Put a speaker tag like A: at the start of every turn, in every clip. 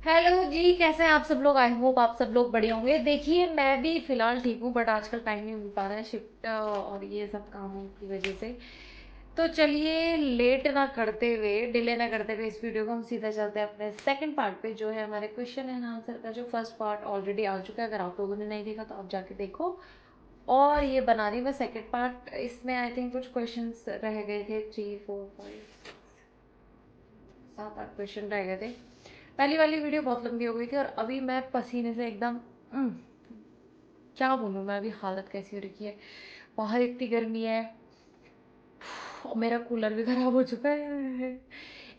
A: Hello जी, कैसे हैं आप सब लोग। आई होप आप सब लोग बढ़िया होंगे। देखिए, मैं भी फिलहाल ठीक हूँ, बट आजकल टाइम नहीं मिल पा रहा है शिफ्ट और ये सब कामों की वजह से। तो चलिए, लेट ना करते हुए, डिले ना करते हुए इस वीडियो को हम सीधा चलते हैं अपने सेकंड पार्ट पे, जो है हमारे क्वेश्चन एंड आंसर का। जो फर्स्ट पार्ट ऑलरेडी आ चुका है, अगर आप लोगों ने नहीं देखा तो आप जाके देखो। और ये बना रही मैं सेकंड पार्ट। इसमें आई थिंक कुछ क्वेश्चंस रह गए थे, 3 4 5 7 8 क्वेश्चन रह गए थे। पहली वाली वीडियो बहुत लंबी हो गई थी और अभी मैं पसीने से एकदम क्या बोलूँ मैं, अभी हालत कैसी हो रखी है। बाहर इतनी गर्मी है और मेरा कूलर भी खराब हो चुका है।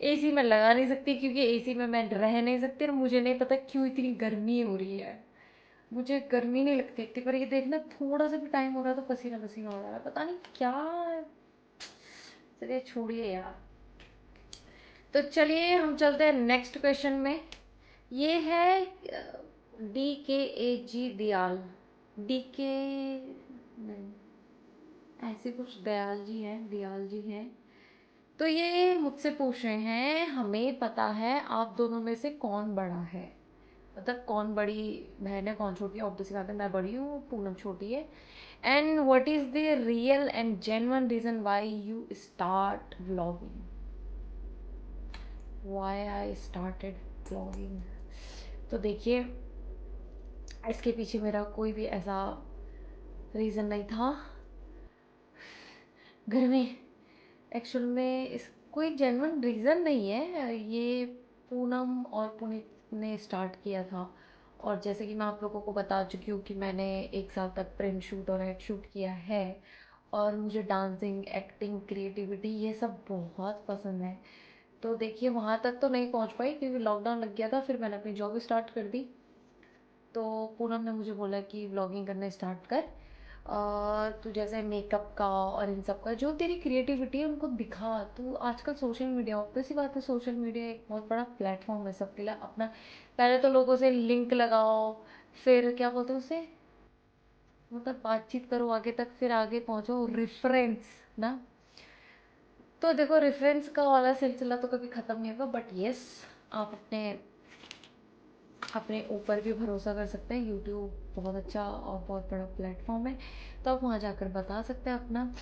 A: एसी में लगा नहीं सकती क्योंकि एसी में मैं रह नहीं सकती और मुझे नहीं पता क्यों इतनी गर्मी हो रही है। मुझे गर्मी नहीं लगती इतनी, पर ये देखना थोड़ा सा भी टाइम हो रहा है तो पसीना पसीना हो रहा है, पता नहीं क्या है। चलिए छोड़िए यार। तो चलिए हम चलते हैं नेक्स्ट क्वेश्चन में। ये है DKAG दयाल। DK नहीं, ऐसे कुछ दयाल जी हैं, दयाल जी हैं। तो ये मुझसे पूछ रहे हैं, हमें पता है आप दोनों में से कौन बड़ा है। मतलब कौन बड़ी बहन है कौन छोटी है। ऑब्वियसली बात है, मैं बड़ी हूँ, पूनम छोटी है। And what is the real and genuine reason why you start vlogging, why I started vlogging. तो देखिए, इसके पीछे मेरा कोई भी ऐसा रीज़न नहीं था। घर में एक्चुअल में इस कोई जेन्युइन रीज़न नहीं है। ये पूनम और पुनीत ने स्टार्ट किया था। और जैसे कि मैं आप लोगों को बता चुकी हूँ कि मैंने 1 साल तक प्रिंट शूट और हेड शूट किया है। और मुझे डांसिंग, एक्टिंग, क्रिएटिविटी ये सब बहुत पसंद है। तो देखिए, वहाँ तक तो नहीं पहुँच पाई क्योंकि लॉकडाउन लग गया था, फिर मैंने अपनी जॉब स्टार्ट कर दी। तो पूनम ने मुझे बोला कि व्लॉगिंग करना स्टार्ट कर। तू जैसे मेकअप का और इन सब का जो तेरी क्रिएटिविटी है उनको दिखा। तू आजकल सोशल मीडिया, ऑब्वियस सी बात है, सोशल मीडिया एक बहुत बड़ा प्लेटफॉर्म है सबके लिए अपना। पहले तो लोगों से लिंक लगाओ, फिर क्या बोलते हैं उसे, मतलब बातचीत करो आगे तक, फिर आगे पहुंचो रेफरेंस ना। तो देखो, रेफरेंस का वाला सिलसिला तो कभी ख़त्म नहीं होगा, बट यस, आप अपने अपने ऊपर भी भरोसा कर सकते हैं। यूट्यूब बहुत अच्छा और बहुत बड़ा प्लेटफॉर्म है, तो आप वहाँ जाकर बता सकते हैं, अपना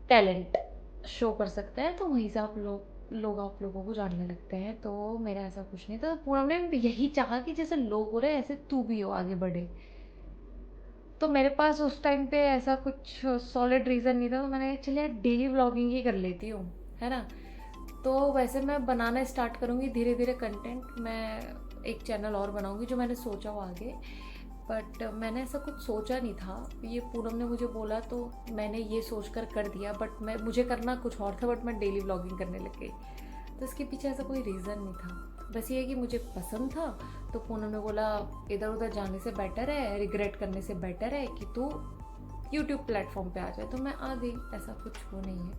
A: टैलेंट शो कर सकते हैं। तो वहीं से आप लोग आप लोगों को जानने लगते हैं। तो मेरा ऐसा कुछ नहीं था। पूनम ने भी यही चाहा कि जैसे लोग हो रहे हैं ऐसे तू भी हो, आगे बढ़े। तो मेरे पास उस टाइम पे ऐसा कुछ सॉलिड रीज़न नहीं था, तो मैंने कहा चलिए डेली व्लॉगिंग ही कर लेती हूँ, है ना। तो वैसे मैं बनाना स्टार्ट करूँगी धीरे धीरे कंटेंट। मैं एक चैनल और बनाऊँगी जो मैंने सोचा हो आगे, बट मैंने ऐसा कुछ सोचा नहीं था। ये पूनम ने मुझे बोला तो मैंने ये सोच कर दिया, बट मुझे करना कुछ और था, बट मैं डेली व्लॉगिंग करने लग गई। तो इसके पीछे ऐसा कोई रीज़न नहीं था, बस ये है कि मुझे पसंद था। तो पूनम ने बोला इधर उधर जाने से बेटर है, रिग्रेट करने से बेटर है कि तू यूट्यूब प्लेटफॉर्म पे आ जाए। तो मैं आ गई, ऐसा कुछ वो नहीं है।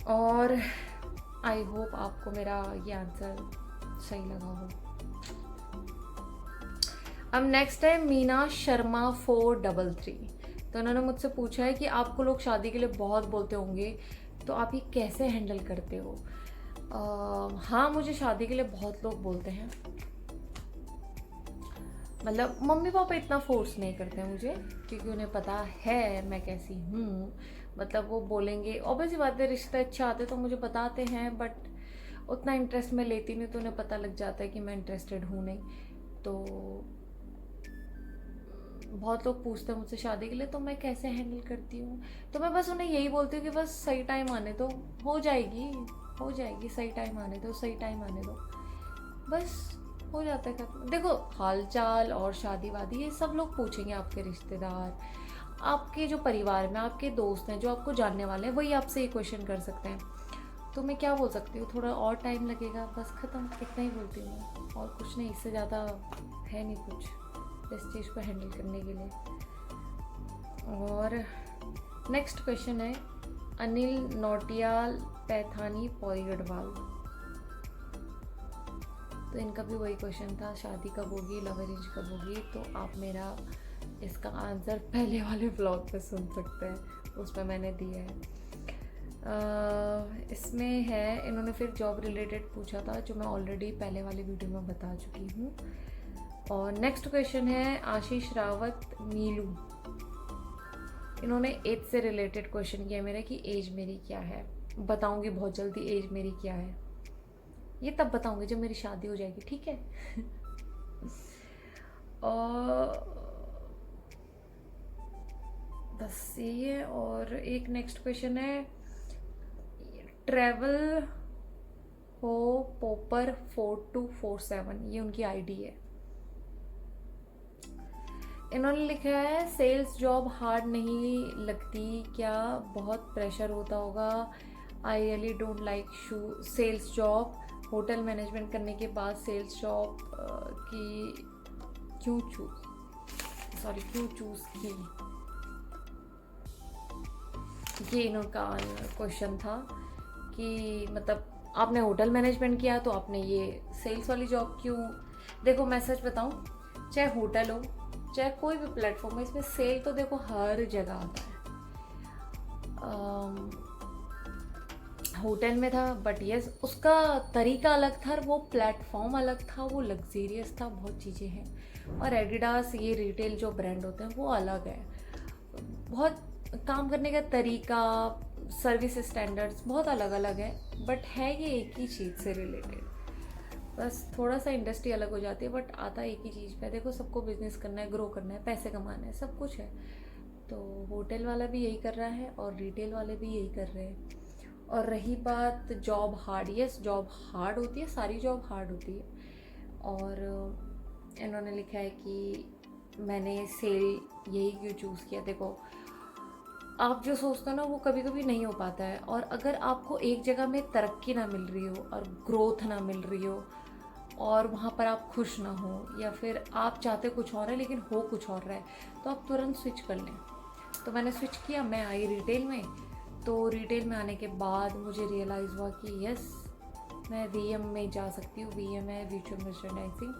A: और आई होप आपको मेरा ये आंसर सही लगा हो। अब नेक्स्ट है मीना शर्मा 433। तो उन्होंने मुझसे पूछा है कि आपको लोग शादी के लिए बहुत बोलते होंगे, तो आप ये कैसे हैंडल करते हो। हाँ, मुझे शादी के लिए बहुत लोग बोलते हैं। मतलब मम्मी पापा इतना फोर्स नहीं करते हैं मुझे, क्योंकि उन्हें पता है मैं कैसी हूँ। मतलब वो बोलेंगे, ऑब्वियस बात है, रिश्ते अच्छे आते तो मुझे बताते हैं, बट उतना इंटरेस्ट मैं लेती नहीं, तो उन्हें पता लग जाता है कि मैं इंटरेस्टेड हूँ नहीं। तो बहुत लोग पूछते हैं मुझसे शादी के लिए, तो मैं कैसे हैंडल करती हूँ। तो मैं बस उन्हें यही बोलती हूँ कि बस सही टाइम आने दो, हो जाएगी, हो जाएगी, सही टाइम आने दो, सही टाइम आने दो, बस हो जाता है खत्म। देखो, हाल चाल और शादी वादी ये सब लोग पूछेंगे, आपके रिश्तेदार, आपके जो परिवार में आपके दोस्त हैं जो आपको जानने वाले हैं, वही आपसे ये क्वेश्चन कर सकते हैं। तो मैं क्या बोल सकती हूँ, थोड़ा और टाइम लगेगा, बस ख़त्म, इतना ही बोलती हूँ मैं, और कुछ नहीं, इससे ज़्यादा है नहीं कुछ इस चीज़ को हैंडल करने के लिए। और नेक्स्ट क्वेश्चन है अनिल नोटियाल पैथानी पौरी गढ़वाल। तो इनका भी वही क्वेश्चन था, शादी कब होगी, लव अरेंज कब होगी। तो आप मेरा इसका आंसर पहले वाले ब्लॉग पे सुन सकते हैं, उसमें मैंने दिया है। इसमें है, इन्होंने फिर जॉब रिलेटेड पूछा था जो मैं ऑलरेडी पहले वाली वीडियो में बता चुकी हूँ। और नेक्स्ट क्वेश्चन है आशीष रावत नीलू, इन्होंने एज से रिलेटेड क्वेश्चन किया मेरा कि एज मेरी क्या है। बताऊंगी बहुत जल्दी एज मेरी क्या है, ये तब बताऊंगी जब मेरी शादी हो जाएगी, ठीक है। और बस यही है। और एक नेक्स्ट क्वेश्चन है ट्रेवल हो पोपर 4247, ये उनकी आईडी है। इन्होंने लिखा है सेल्स जॉब हार्ड नहीं लगती क्या, बहुत प्रेशर होता होगा। I really don't like sales job, hotel management करने के बाद सेल्स जॉब की क्यों चूज़ की। ये इनका क्वेश्चन था कि मतलब आपने होटल मैनेजमेंट किया तो आपने ये सेल्स वाली जॉब क्यों। देखो मैं सच बताऊं, चाहे होटल हो चाहे कोई भी प्लेटफॉर्म हो, इसमें सेल तो देखो हर जगह आता है। होटल में था बट यस उसका तरीका अलग था, वो प्लेटफॉर्म अलग था, वो लग्जेरियस था, बहुत चीज़ें हैं। और एडिडास ये रिटेल जो ब्रांड होते हैं वो अलग है, बहुत काम करने का तरीका, सर्विस स्टैंडर्ड्स बहुत अलग अलग है, बट है ये एक ही चीज़ से रिलेटेड। बस थोड़ा सा इंडस्ट्री अलग हो जाती है बट आता एक ही चीज़ पे। देखो सबको बिजनेस करना है, ग्रो करना है, पैसे कमाना है, सब कुछ है। तो होटल वाला भी यही कर रहा है और रिटेल वाले भी यही कर रहे हैं। और रही बात job hard, yes job hard होती है, सारी जॉब हार्ड होती है। और इन्होंने लिखा है कि मैंने सेल यही क्यों चूज़ किया। देखो आप जो सोचते हो ना वो कभी कभी नहीं हो पाता है। और अगर आपको एक जगह में तरक्की ना मिल रही हो और ग्रोथ ना मिल रही हो और वहाँ पर आप खुश ना हो, या फिर आप चाहते कुछ और है लेकिन हो कुछ और रहा है, तो आप तुरंत स्विच कर लें। तो मैंने स्विच किया, मैं आई रिटेल में। तो रिटेल में आने के बाद मुझे रियलाइज़ हुआ कि यस मैं वीएम में जा सकती हूँ। वीएम है वर्चुअल मर्चेंडाइजिंग,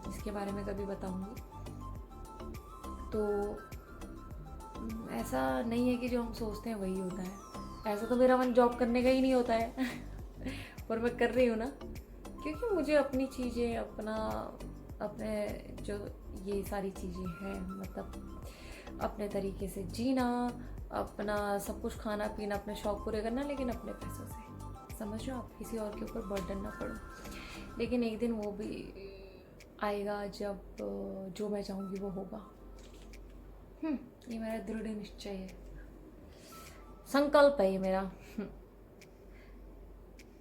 A: इसके बारे में कभी बताऊँगी। तो ऐसा नहीं है कि जो हम सोचते हैं वही होता है। ऐसा तो मेरा मन जॉब करने का ही नहीं होता है पर मैं कर रही हूँ ना, क्योंकि मुझे अपनी चीज़ें अपने जो ये सारी चीज़ें हैं, मतलब अपने तरीके से जीना, अपना सब कुछ खाना पीना, अपने शौक पूरे करना, लेकिन अपने पैसों से। समझ रहे हो आप, किसी और के ऊपर बर्डन ना पड़ो। लेकिन एक दिन वो भी आएगा जब जो मैं चाहूँगी वो होगा। ये मेरा दृढ़ निश्चय है, संकल्प है ये मेरा।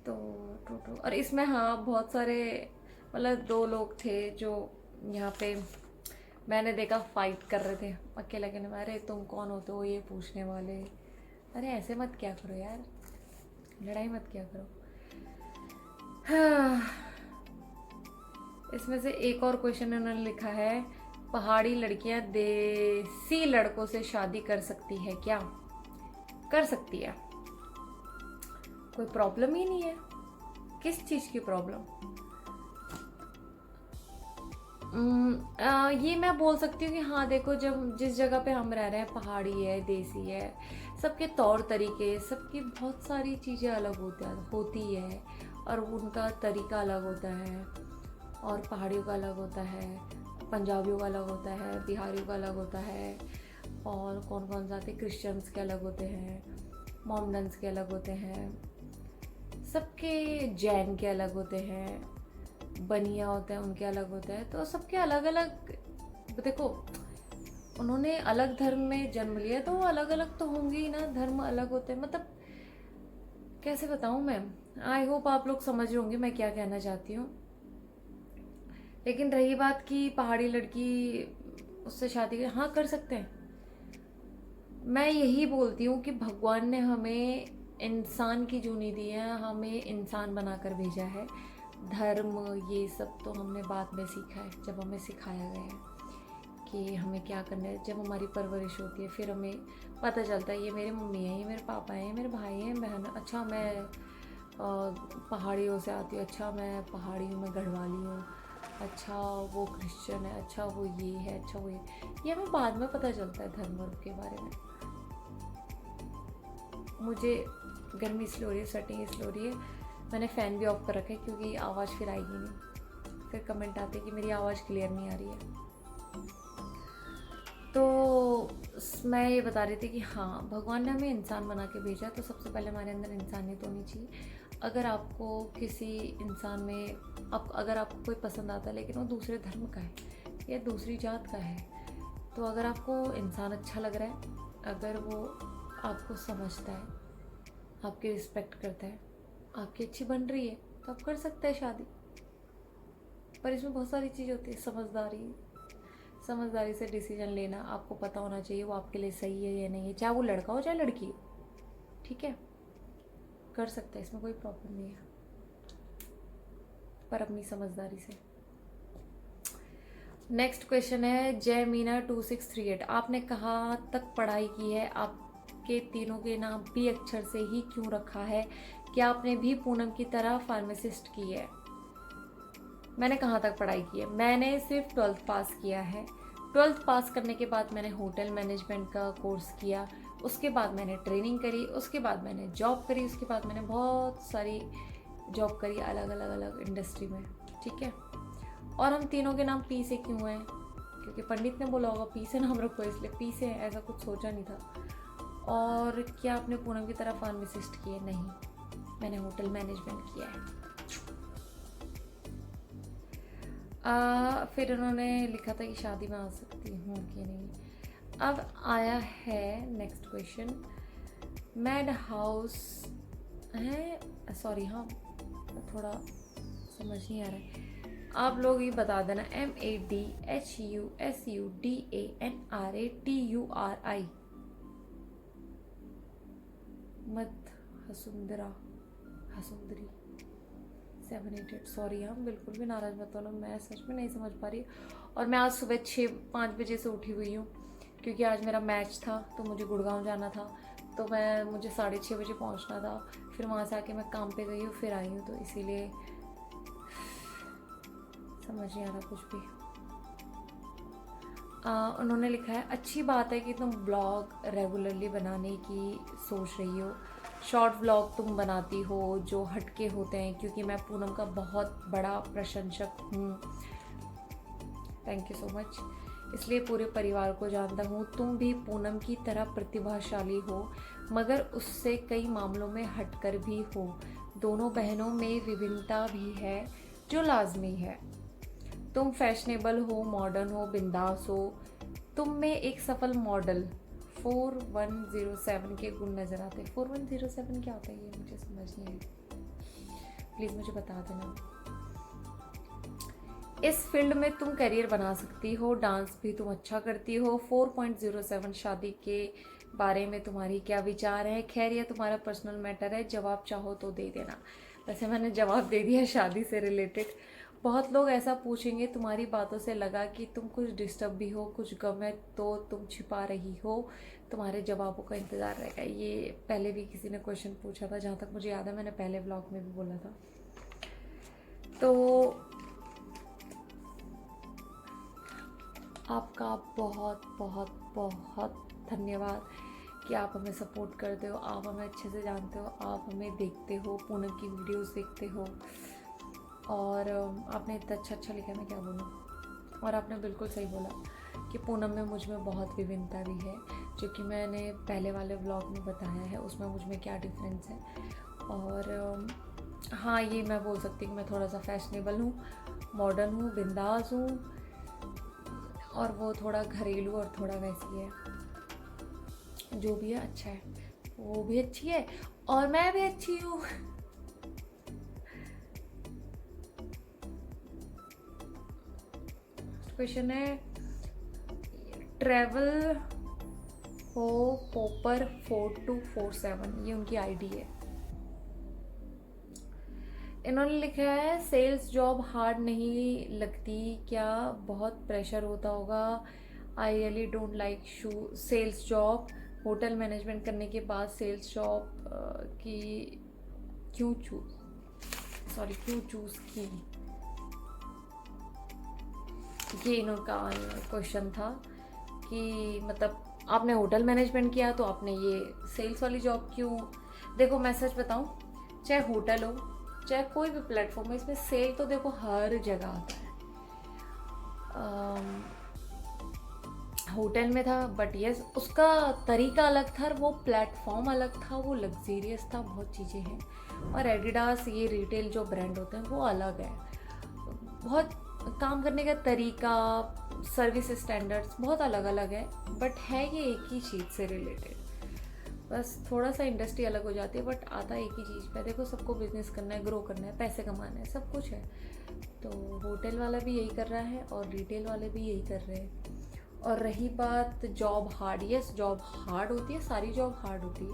A: तो और इसमें हाँ बहुत सारे, मतलब 2 लोग थे जो यहाँ पे मैंने देखा फाइट कर रहे थे अकेले अकेले में। अरे तुम कौन होते हो ये पूछने वाले, अरे ऐसे मत क्या करो यार, लड़ाई मत क्या करो। हाँ। इसमें से एक और क्वेश्चन उन्होंने लिखा है पहाड़ी लड़कियां देसी लड़कों से शादी कर सकती है क्या। कर सकती है, कोई प्रॉब्लम ही नहीं है। किस चीज़ की प्रॉब्लम। ये मैं बोल सकती हूँ कि हाँ देखो, जब जिस जगह पे हम रह रहे हैं पहाड़ी है, देसी है, सबके तौर तरीके, सबकी बहुत सारी चीज़ें अलग होती है और उनका तरीका अलग होता है। और पहाड़ियों का अलग होता है, पंजाबियों का अलग होता है, बिहारियों का अलग होता है, और कौन कौन सा आते, क्रिश्चियंस के अलग होते हैं, मोमडन्स के अलग होते हैं, सबके जैन के अलग होते हैं, बनिया होते हैं उनके अलग होते हैं। तो सबके अलग अलग, देखो उन्होंने अलग धर्म में जन्म लिया तो वो अलग अलग तो होंगे ही ना, धर्म अलग होते हैं। मतलब कैसे बताऊँ मैं, आई होप आप लोग समझ रहे होंगे मैं क्या कहना चाहती हूँ। लेकिन रही बात कि पहाड़ी लड़की उससे शादी कर, हाँ कर सकते हैं। मैं यही बोलती हूँ कि भगवान ने हमें इंसान की जूनी दी है, हमें इंसान बनाकर भेजा है। धर्म ये सब तो हमने बाद में सीखा है, जब हमें सिखाया गया है कि हमें क्या करना है। जब हमारी परवरिश होती है फिर हमें पता चलता है ये मेरे मम्मी हैं, ये मेरे पापा हैं, ये मेरे भाई हैं, बहन। अच्छा मैं पहाड़ियों से आती हूँ, अच्छा मैं पहाड़ियों में गढ़वाली हूँ, अच्छा वो क्रिश्चियन है, अच्छा वो ये है, अच्छा वो ये हमें बाद में पता चलता है धर्म वर्ग के बारे में। मुझे गर्मी इसलिए हो रही है, स्वेटिंग इसलिए हो रही है, मैंने फ़ैन भी ऑफ कर रखा है क्योंकि आवाज़ फिर आएगी नहीं, फिर कमेंट आते कि मेरी आवाज़ क्लियर नहीं आ रही है। तो मैं ये बता रही थी कि हाँ, भगवान ने हमें इंसान बना के भेजा है, तो सबसे पहले हमारे अंदर इंसानियत होनी चाहिए। अगर आपको किसी इंसान में अगर आपको कोई पसंद आता है लेकिन वो दूसरे धर्म का है या दूसरी जात का है, तो अगर आपको इंसान अच्छा लग रहा है, अगर वो आपको समझता है, आपकी रिस्पेक्ट करता है, आपकी अच्छी बन रही है, तो आप कर सकते हैं शादी। पर इसमें बहुत सारी चीज़ होती है, समझदारी से डिसीजन लेना। आपको पता होना चाहिए वो आपके लिए सही है या नहीं है, चाहे वो लड़का हो चाहे लड़की हो, ठीक है, कर सकते हैं, इसमें कोई प्रॉब्लम नहीं है, पर अपनी समझदारी से। नेक्स्ट क्वेश्चन है जय मीना 2638, आपने कहाँ तक पढ़ाई की है? आपके तीनों के नाम पी अक्षर से ही क्यों रखा है? क्या आपने भी पूनम की तरह फार्मासिस्ट की है? मैंने कहाँ तक पढ़ाई की है? मैंने सिर्फ 12th पास किया है। 12th पास करने के बाद मैंने होटल मैनेजमेंट का कोर्स किया, उसके बाद मैंने ट्रेनिंग करी, उसके बाद मैंने जॉब करी, उसके बाद मैंने बहुत सारी जॉब करी अलग इंडस्ट्री में, ठीक है। और हम तीनों के नाम पी से क्यों हैं? क्योंकि पंडित ने बोला होगा पी से नाम रखो, इसलिए पी से है, ऐसा कुछ सोचा नहीं था। और क्या आपने पूनम की तरह फार्मासिस्ट की है? नहीं, मैंने होटल मैनेजमेंट किया है। फिर उन्होंने लिखा था कि शादी में आ सकती हूँ कि नहीं। अब आया है नेक्स्ट क्वेश्चन, मैड हाउस है, सॉरी हाँ थोड़ा समझ नहीं आ रहा है, आप लोग ये बता देना। MADHUSUDANRATURI, मत हसुंदरी 788, सॉरी हाँ, बिल्कुल भी नाराज़ मत होना, मैं सच में नहीं समझ पा रही। और मैं आज सुबह 5 बजे से उठी हुई हूँ क्योंकि आज मेरा मैच था, तो मुझे गुड़गांव जाना था, तो मुझे 6:30 बजे पहुँचना था। फिर वहाँ से आके मैं काम पे गई हूँ, फिर आई हूँ, तो इसीलिए समझ नहीं आ रहा कुछ भी। उन्होंने लिखा है अच्छी बात है कि तुम ब्लॉग रेगुलरली बनाने की सोच रही हो, शॉर्ट व्लॉग तुम बनाती हो जो हटके होते हैं, क्योंकि मैं पूनम का बहुत बड़ा प्रशंसक हूँ। Thank you so much. इसलिए पूरे परिवार को जानता हूँ, तुम भी पूनम की तरह प्रतिभाशाली हो, मगर उससे कई मामलों में हटकर भी हो। दोनों बहनों में विभिन्नता भी है जो लाजमी है। तुम फैशनेबल हो, मॉडर्न हो, बिंदास हो। तुम में एक सफल मॉडल 4107 के गुण नजर आते। 4107 क्या होता है ये मुझे समझ नहीं आया, प्लीज़ मुझे बता देना। इस फील्ड में तुम करियर बना सकती हो, डांस भी तुम अच्छा करती हो। 4.07 शादी के बारे में तुम्हारी क्या विचार है? खैर यह तुम्हारा पर्सनल मैटर है, जवाब चाहो तो दे देना। वैसे मैंने जवाब दे दिया शादी से रिलेटेड। बहुत लोग ऐसा पूछेंगे, तुम्हारी बातों से लगा कि तुम कुछ डिस्टर्ब भी हो, कुछ गम है तो तुम छिपा रही हो। तुम्हारे जवाबों का इंतज़ार रहेगा। ये पहले भी किसी ने क्वेश्चन पूछा था, जहाँ तक मुझे याद है मैंने पहले ब्लॉग में भी बोला था। तो आपका बहुत बहुत बहुत धन्यवाद कि आप हमें सपोर्ट करते हो, आप हमें अच्छे से जानते हो, आप हमें देखते हो, पूनम की वीडियोस देखते हो, और आपने इतना अच्छा लिखा, मैं क्या बोलूँ। और आपने बिल्कुल सही बोला कि पूनम में मुझ में बहुत विभिन्नता भी है, जो कि मैंने पहले वाले व्लॉग में बताया है, उसमें मुझ में क्या डिफरेंस है। और हाँ, ये मैं बोल सकती हूँ कि मैं थोड़ा सा फैशनेबल हूँ, मॉडर्न हूँ, बिंदास हूँ, और वो थोड़ा घरेलू और थोड़ा वैसी है। जो भी है अच्छा है, वो भी अच्छी है और मैं भी अच्छी हूँ। क्वेश्चन है ट्रैवल हो पोपर 4247, ये उनकी आईडी है। इन्होंने लिखा है सेल्स जॉब हार्ड नहीं लगती क्या? बहुत प्रेशर होता होगा। I really don't like sales job. Hotel management करने के बाद सेल्स जॉब की क्यों चूज़ की? ये इनका क्वेश्चन था कि मतलब आपने होटल मैनेजमेंट किया तो आपने ये सेल्स वाली जॉब क्यों? देखो मैं सच बताऊँ, चाहे होटल हो चाहे कोई भी प्लेटफॉर्म हो, इसमें सेल तो देखो हर जगह आता है। होटल में था बट यस उसका तरीका अलग था, वो प्लेटफॉर्म अलग था, वो लग्जीरियस था, बहुत चीज़ें हैं। और एडिडास ये रिटेल जो ब्रांड होते हैं वो अलग है, बहुत काम करने का तरीका, सर्विस स्टैंडर्ड्स बहुत अलग अलग है, बट है ये एक ही चीज़ से रिलेटेड। बस थोड़ा सा इंडस्ट्री अलग हो जाती है बट आता एक ही चीज़ पे। देखो सबको बिजनेस करना है, ग्रो करना है, पैसे कमाना है, सब कुछ है। तो होटल वाला भी यही कर रहा है और रिटेल वाले भी यही कर रहे हैं। और रही बात job hard, yes job hard होती है, सारी जॉब हार्ड होती है।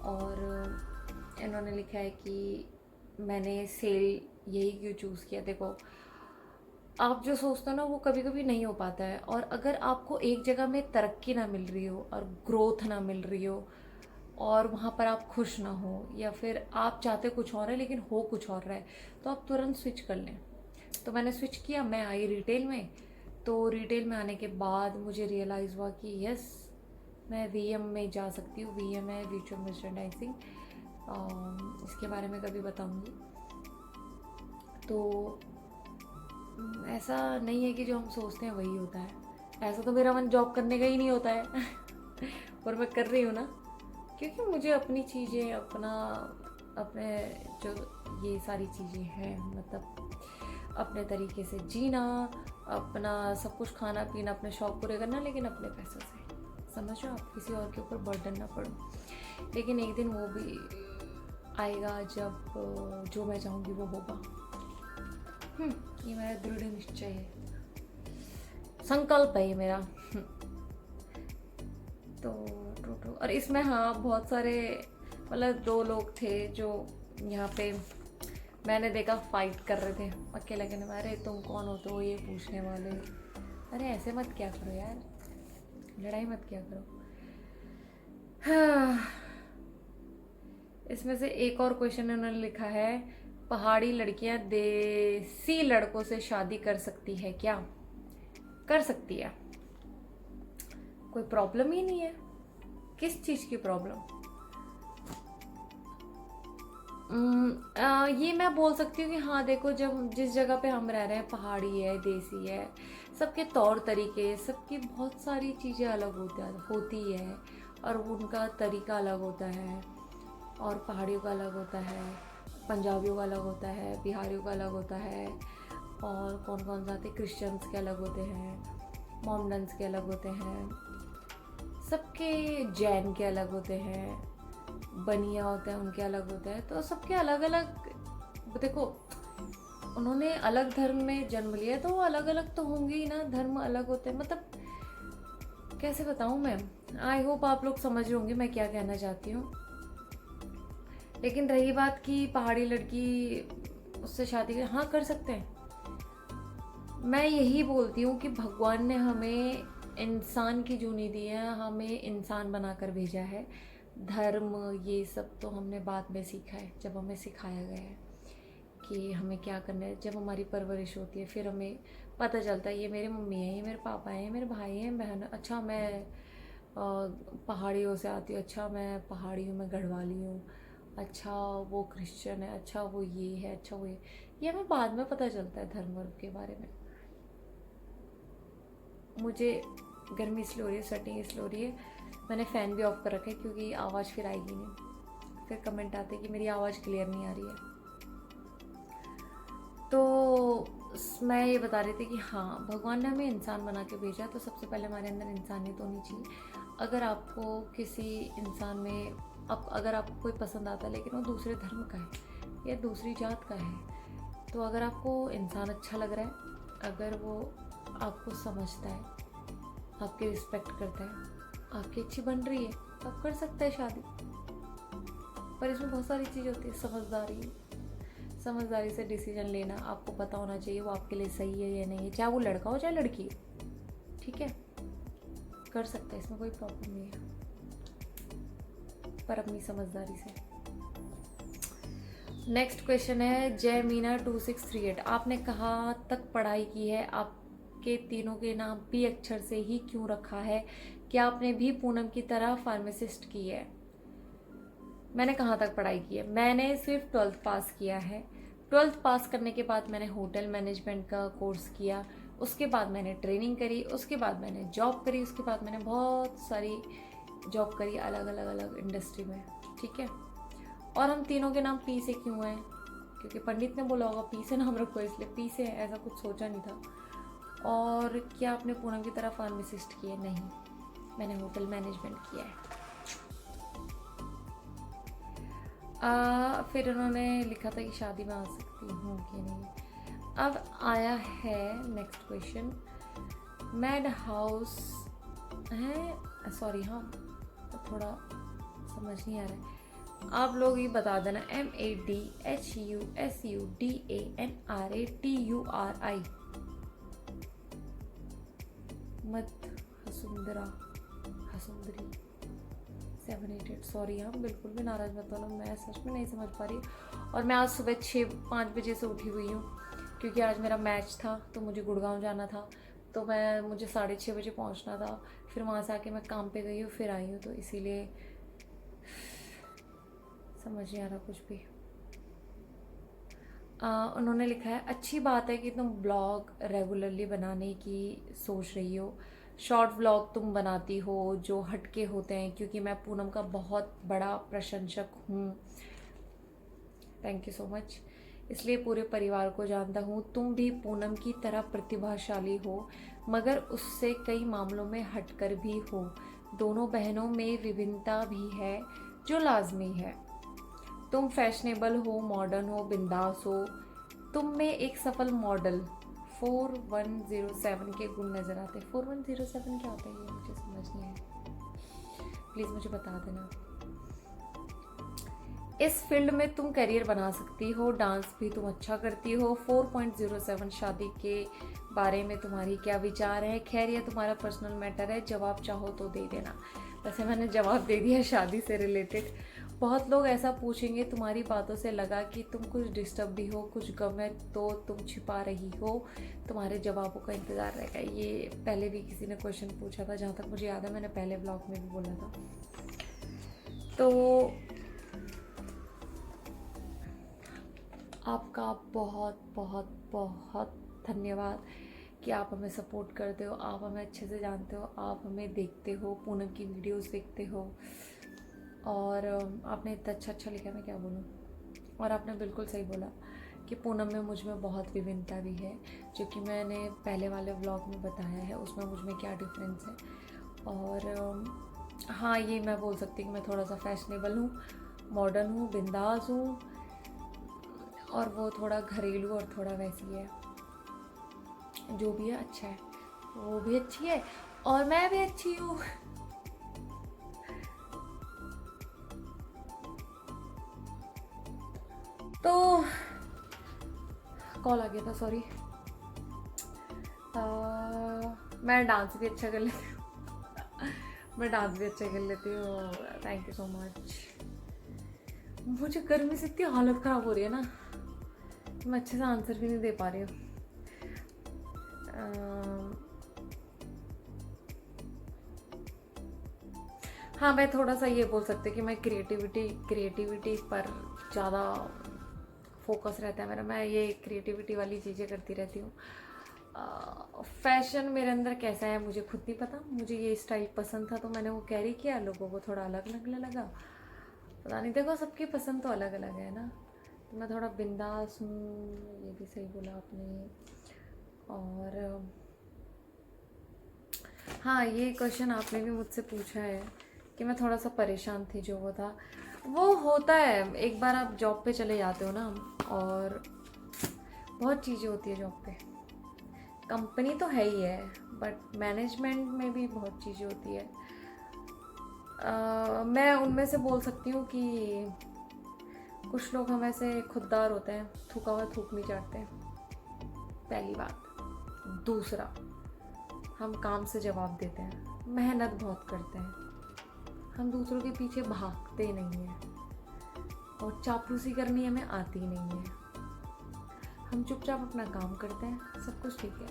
A: और इन्होंने लिखा है कि मैंने सेल यही क्यों चूज़ किया। देखो आप जो सोचते हो ना वो कभी कभी नहीं हो पाता है, और अगर आपको एक जगह में तरक्की ना मिल रही हो और ग्रोथ ना मिल रही हो और वहाँ पर आप खुश ना हो, या फिर आप चाहते कुछ और है लेकिन हो कुछ और रहा है, तो आप तुरंत स्विच कर लें। तो मैंने स्विच किया, मैं आई रिटेल में। तो रिटेल में आने के बाद मुझे रियलाइज़ हुआ कि यस मैं वीएम में जा सकती हूँ। वीएम है वर्चुअल मर्चेंडाइजिंग, इसके बारे में कभी बताऊँगी। तो ऐसा नहीं है कि जो हम सोचते हैं वही होता है। ऐसा तो मेरा मन जॉब करने का ही नहीं होता है और मैं कर रही हूँ ना, क्योंकि मुझे अपनी चीज़ें अपना अपने जो ये सारी चीज़ें हैं, मतलब अपने तरीके से जीना, अपना सब कुछ खाना पीना, अपने शौक पूरे करना, लेकिन अपने पैसों से। समझो आप, किसी और के ऊपर बर्डन ना पड़ो। लेकिन एक दिन वो भी आएगा जब जो मैं चाहूँगी वो होगा। ये मेरा दृढ़ निश्चय है, संकल्प है ये मेरा। तो और इसमें हाँ बहुत सारे, मतलब 2 लोग थे जो यहाँ पे मैंने देखा फाइट कर रहे थे अकेले अकेले में। अरे तुम कौन होते हो ये पूछने वाले? अरे ऐसे मत क्या करो यार, लड़ाई मत क्या करो। हाँ। इसमें से एक और क्वेश्चन उन्होंने लिखा है, पहाड़ी लड़कियां देसी लड़कों से शादी कर सकती है क्या? कर सकती है, कोई प्रॉब्लम ही नहीं है। किस चीज़ की प्रॉब्लम? ये मैं बोल सकती हूँ कि हाँ देखो, जब जिस जगह पे हम रह रहे हैं, पहाड़ी है, देसी है, सबके तौर तरीके, सबकी बहुत सारी चीज़ें अलग होती है, और उनका तरीका अलग होता है। और पहाड़ियों का अलग होता है, पंजाबियों का अलग होता है, बिहारियों का अलग होता है, और कौन कौन सा आते, क्रिश्चियंस के अलग होते हैं, मोमडन्स के अलग होते हैं, सबके जैन के अलग होते हैं, बनिया होते हैं उनके अलग होते हैं। तो सबके अलग अलग, देखो उन्होंने अलग धर्म में जन्म लिया तो वो अलग अलग तो होंगे ही ना, धर्म अलग होते हैं। मतलब कैसे बताऊँ मैं, आई होप आप लोग समझ रहे होंगे मैं क्या कहना चाहती हूँ। लेकिन रही बात कि पहाड़ी लड़की उससे शादी कर, हाँ कर सकते हैं। मैं यही बोलती हूँ कि भगवान ने हमें इंसान की जूनी दी है, हमें इंसान बनाकर भेजा है। धर्म ये सब तो हमने बाद में सीखा है, जब हमें सिखाया गया है कि हमें क्या करना है। जब हमारी परवरिश होती है फिर हमें पता चलता है ये मेरे मम्मी हैं, ये मेरे पापा हैं, ये मेरे भाई हैं, बहन। अच्छा मैं पहाड़ियों से आती हूँ, अच्छा मैं पहाड़ियों में गढ़वाली हूँ, अच्छा वो क्रिश्चियन है, अच्छा वो ये है, अच्छा वो ये हमें बाद में पता चलता है धर्म वर्ग के बारे में। मुझे गर्मी इसलिए हो रही है, स्वेटिंग इसलिए हो रही है, मैंने फ़ैन भी ऑफ कर रखा है क्योंकि आवाज़ फिर आएगी नहीं, फिर कमेंट आते कि मेरी आवाज़ क्लियर नहीं आ रही है। तो मैं ये बता रही थी कि हाँ भगवान ने हमें इंसान बना के भेजा, तो सबसे पहले हमारे अंदर इंसानियत होनी चाहिए। अगर आपको किसी इंसान में अगर आपको कोई पसंद आता है लेकिन वो दूसरे धर्म का है या दूसरी जात का है, तो अगर आपको इंसान अच्छा लग रहा है, अगर वो आपको समझता है, आपकी रिस्पेक्ट करता है, आपकी अच्छी बन रही है, तो आप कर सकते हैं शादी। पर इसमें बहुत सारी चीज़ होती है, समझदारी से डिसीजन लेना। आपको पता होना चाहिए वो आपके लिए सही है या नहीं है, चाहे वो लड़का हो चाहे लड़की हो, ठीक है? कर सकते हैं, इसमें कोई प्रॉब्लम नहीं है, पर अपनी समझदारी से। नेक्स्ट क्वेश्चन है जय मीना 2638, आपने कहाँ तक पढ़ाई की है? आपके तीनों के नाम पी अक्षर से ही क्यों रखा है? क्या आपने भी पूनम की तरह फार्मासिस्ट की है? मैंने कहाँ तक पढ़ाई की है? मैंने सिर्फ 12th पास किया है। 12th पास करने के बाद मैंने होटल मैनेजमेंट का कोर्स किया, उसके बाद मैंने ट्रेनिंग करी, उसके बाद मैंने जॉब करी, उसके बाद मैंने बहुत सारी जॉब करी अलग अलग अलग इंडस्ट्री में, ठीक है। और हम तीनों के नाम पी से क्यों हैं? क्योंकि पंडित ने बोला होगा पी से नाम रखो, इसलिए पी से है, ऐसा कुछ सोचा नहीं था। और क्या आपने पूनम की तरह फार्मासिस्ट की है? नहीं, मैंने होटल मैनेजमेंट किया है। फिर उन्होंने लिखा था कि शादी में आ सकती हूँ कि नहीं। अब आया है नेक्स्ट क्वेश्चन। मैड हाउस है, सॉरी हाँ थोड़ा समझ नहीं आ रहा है, आप लोग ये बता देना। MADHUSUDANRATURI मत हसुंदरा हसुंदरी 788। सॉरी हाँ, बिल्कुल भी नाराज मत होना, मैं सच में नहीं समझ पा रही। और मैं आज सुबह 5 बजे से उठी हुई हूँ, क्योंकि आज मेरा मैच था तो मुझे गुड़गांव जाना था, तो मुझे 6:30 बजे पहुँचना था। फिर वहाँ से आके मैं काम पे गई हूँ, फिर आई हूँ, तो इसीलिए समझ नहीं आ रहा कुछ भी। उन्होंने लिखा है अच्छी बात है कि तुम ब्लॉग रेगुलरली बनाने की सोच रही हो। शॉर्ट व्लॉग तुम बनाती हो जो हटके होते हैं, क्योंकि मैं पूनम का बहुत बड़ा प्रशंसक हूँ। Thank you so much. इसलिए पूरे परिवार को जानता हूँ। तुम भी पूनम की तरह प्रतिभाशाली हो, मगर उससे कई मामलों में हटकर भी हो। दोनों बहनों में विभिन्नता भी है जो लाजमी है। तुम फैशनेबल हो, मॉडर्न हो, बिंदास हो। तुम में एक सफल मॉडल 4107 के गुण नजर आते। 4107 क्या होता है ये मुझे समझ नहीं आया, प्लीज़ मुझे बता देना। इस फील्ड में तुम करियर बना सकती हो, डांस भी तुम अच्छा करती हो। 4.07 शादी के बारे में तुम्हारी क्या विचार है? खैर ये तुम्हारा पर्सनल मैटर है, जवाब चाहो तो दे देना। वैसे मैंने जवाब दे दिया शादी से रिलेटेड। बहुत लोग ऐसा पूछेंगे, तुम्हारी बातों से लगा कि तुम कुछ डिस्टर्ब भी हो, कुछ गम है तो तुम छिपा रही हो। तुम्हारे जवाबों का इंतज़ार रहेगा। ये पहले भी किसी ने क्वेश्चन पूछा था, जहाँ तक मुझे याद है मैंने पहले ब्लॉग में भी बोला था। तो आपका बहुत बहुत बहुत धन्यवाद कि आप हमें सपोर्ट करते हो, आप हमें अच्छे से जानते हो, आप हमें देखते हो, पूनम की वीडियोस देखते हो। और आपने इतना अच्छा लिखा, मैं क्या बोलूँ। और आपने बिल्कुल सही बोला कि पूनम में मुझ में बहुत विभिन्नता भी है, जो कि मैंने पहले वाले व्लॉग में बताया है, उसमें मुझ में क्या डिफरेंस है। और हाँ, ये मैं बोल सकती हूँ कि मैं थोड़ा सा फैशनेबल हूँ, मॉडर्न हूँ, बिंदास हूँ, और वो थोड़ा घरेलू और थोड़ा वैसी है। जो भी है अच्छा है, वो भी अच्छी है और मैं भी अच्छी हूँ। तो कॉल आ गया था, सॉरी। मैं डांस भी अच्छा कर लेती हूँ। मैं डांस भी अच्छा कर लेती हूँ। Thank you so much. मुझे गर्मी से इतनी हालत ख़राब हो रही है ना, मैं अच्छे से आंसर भी नहीं दे पा रही हूँ। हाँ, मैं थोड़ा सा ये बोल सकती हूँ कि मैं क्रिएटिविटी पर ज़्यादा फोकस रहता है मेरा। मैं ये क्रिएटिविटी वाली चीज़ें करती रहती हूँ। फैशन मेरे अंदर कैसा है मुझे खुद नहीं पता। मुझे ये स्टाइल पसंद था तो मैंने वो कैरी किया, लोगों को थोड़ा अलग लगने लगा, पता नहीं। देखो सबकी पसंद तो अलग अलग है ना, तो मैं थोड़ा बिंदास हूँ, ये भी सही बोला आपने। और हाँ, ये क्वेश्चन आपने भी मुझसे पूछा है कि मैं थोड़ा सा परेशान थी, जो वो था वो होता है। एक बार आप जॉब पे चले जाते हो ना, और बहुत चीज़ें होती है जॉब पे। कंपनी तो है ही है, बट मैनेजमेंट में भी बहुत चीज़ें होती है। मैं उनमें से बोल सकती हूँ कि कुछ लोग हम ऐसे खुददार होते हैं, थूका हुआ थूक नहीं चाटते हैं, पहली बात। दूसरा, हम काम से जवाब देते हैं, मेहनत बहुत करते हैं, हम दूसरों के पीछे भागते नहीं हैं, और चापलूसी करनी हमें आती नहीं है। हम चुपचाप अपना काम करते हैं, सब कुछ ठीक है।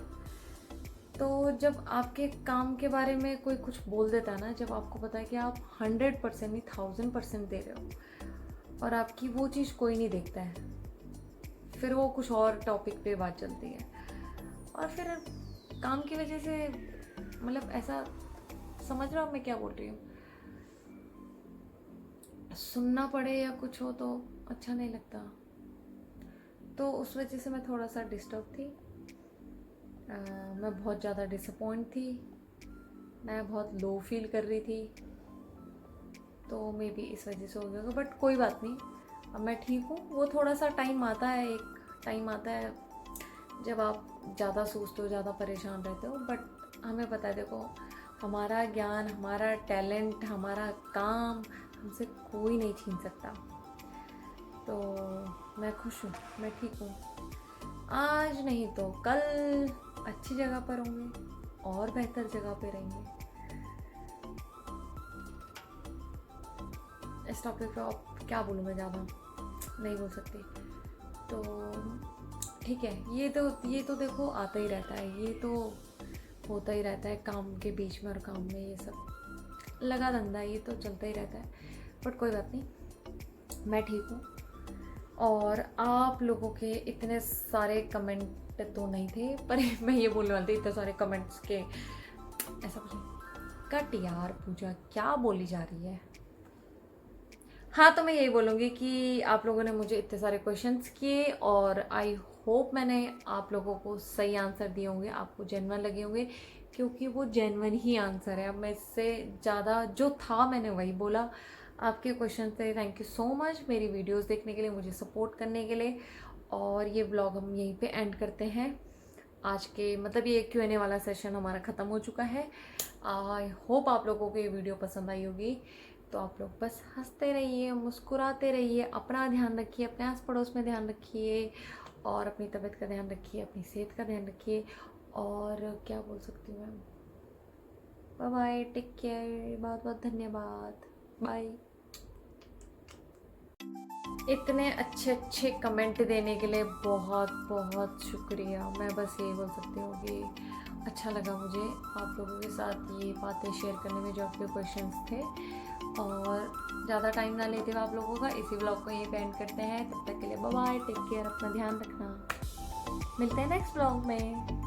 A: तो जब आपके काम के बारे में कोई कुछ बोल देता है ना, जब आपको पता है कि आप 100% नहीं 1000% दे रहे हो और आपकी वो चीज़ कोई नहीं देखता है, फिर वो कुछ और टॉपिक पे बात चलती है और फिर काम की वजह से मतलब ऐसा, समझ रहे हो मैं क्या बोल रही हूँ, सुनना पड़े या कुछ हो तो अच्छा नहीं लगता। तो उस वजह से मैं थोड़ा सा डिस्टर्ब थी। मैं बहुत ज़्यादा डिसअपॉइंट थी, मैं बहुत लो फील कर रही थी, तो मे बी इस वजह से हो गया, बट कोई बात नहीं, अब मैं ठीक हूँ। वो थोड़ा सा टाइम आता है, एक टाइम आता है जब आप ज़्यादा सोचते हो, ज़्यादा परेशान रहते हो, बट हमें पता है देखो, हमारा ज्ञान, हमारा टैलेंट, हमारा काम हमसे कोई नहीं छीन सकता। तो मैं खुश हूँ, मैं ठीक हूँ। आज नहीं तो कल अच्छी जगह पर होंगे और बेहतर जगह पे रहेंगे। इस टॉपिक पे अब क्या बोलूँ, मैं ज़्यादा नहीं बोल सकती। तो ठीक है, ये तो देखो आता ही रहता है, ये तो होता ही रहता है काम के बीच में और काम में, ये सब लगा धंधा, ये तो चलता ही रहता है। बट कोई बात नहीं, मैं ठीक हूँ। और आप लोगों के इतने सारे कमेंट तो नहीं थे, पर मैं ये बोलने वाली थी, इतने सारे कमेंट्स के ऐसा कुछ नहीं। कट यार पूजा, क्या बोली जा रही है। हाँ, तो मैं यही बोलूँगी कि आप लोगों ने मुझे इतने सारे क्वेश्चंस किए और आई होप मैंने आप लोगों को सही आंसर दिए होंगे, आपको जेन्युइन लगे होंगे, क्योंकि वो जेन्युइन ही आंसर है। अब मैं इससे ज़्यादा जो था मैंने वही बोला। आपके क्वेश्चन से थैंक यू सो मच मेरी वीडियोस देखने के लिए, मुझे सपोर्ट करने के लिए। और ये ब्लॉग हम यहीं पे एंड करते हैं। आज के मतलब ये Q&A वाला सेशन हमारा ख़त्म हो चुका है। आई होप आप लोगों को ये वीडियो पसंद आई होगी। तो आप लोग बस हंसते रहिए, मुस्कुराते रहिए, अपना ध्यान रखिए, अपने आस पड़ोस में ध्यान रखिए और अपनी तबीयत का ध्यान रखिए, अपनी सेहत का ध्यान रखिए। और क्या बोल सकती हूँ मैं, बाय बाय, टेक केयर, बहुत बहुत धन्यवाद, बाय। इतने अच्छे अच्छे कमेंट देने के लिए बहुत बहुत शुक्रिया। मैं बस यही बोल सकती हूँ कि अच्छा लगा मुझे आप लोगों के साथ ये बातें शेयर करने में, जो आपके क्वेश्चंस थे। और ज़्यादा टाइम ना लेते हुए आप लोगों का इसी ब्लॉग को यहीं पे एंड करते हैं। तब तक के लिए बाय बाय, टेक केयर, अपना ध्यान रखना, मिलते हैं नेक्स्ट ब्लॉग में।